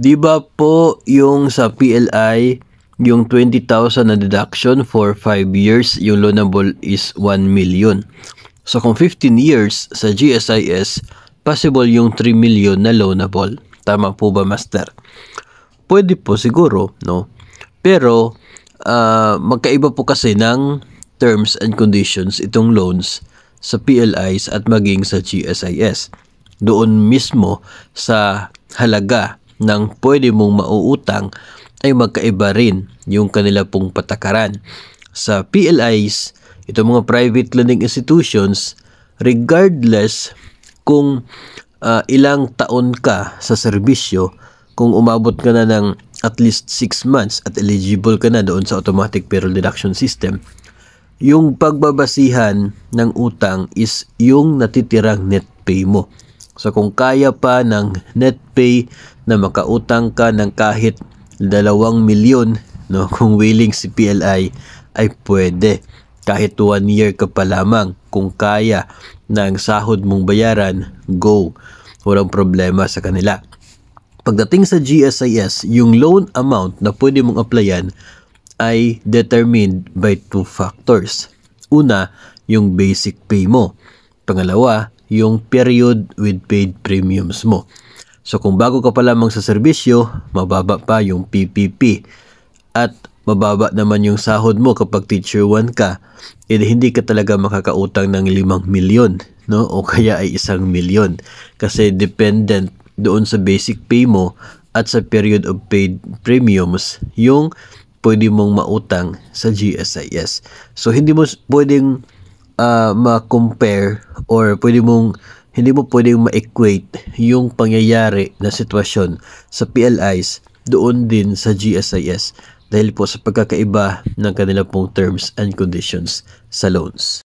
Di ba po yung sa PLI, yung 20,000 na deduction for 5 years, yung loanable is 1 million. So kung 15 years sa GSIS, possible yung 3 million na loanable. Tama po ba, Master? Pwede po siguro, no? Pero magkaiba po kasi ng terms and conditions itong loans sa PLIs at maging sa GSIS. Doon mismo sa halaga ng pwede mong mauutang ay magkaiba rin yung kanila pong patakaran. Sa PLIs, itong mga private lending institutions, regardless kung ilang taon ka sa serbisyo, kung umabot ka na ng at least 6 months at eligible ka na doon sa automatic payroll deduction system, yung pagbabasihan ng utang is yung natitirang net pay mo. So kung kaya pa ng net pay na makautang ka ng kahit 2 milyon, no, kung willing si PLI, ay pwede. Kahit 1 year ka pa lamang, kung kaya ng sahod mong bayaran, go. Walang problema sa kanila. Pagdating sa GSIS, yung loan amount na pwede mong applyan ay determined by 2 factors. Una, yung basic pay mo. Pangalawa, yung period with paid premiums mo. So kung bago ka pa lamang sa serbisyo, mababa pa yung PPP. At mababa naman yung sahod mo kapag teacher 1 ka, hindi ka talaga makakautang ng 5 milyon, no? O kaya ay 1 milyon. Kasi dependent doon sa basic pay mo at sa period of paid premiums yung pwede mong mautang sa GSIS. So hindi mo pwedeng ma-compare or hindi mo pwedeng ma-equate yung pangyayari na sitwasyon sa PLIs doon din sa GSIS dahil po sa pagkakaiba ng kanila pong terms and conditions sa loans.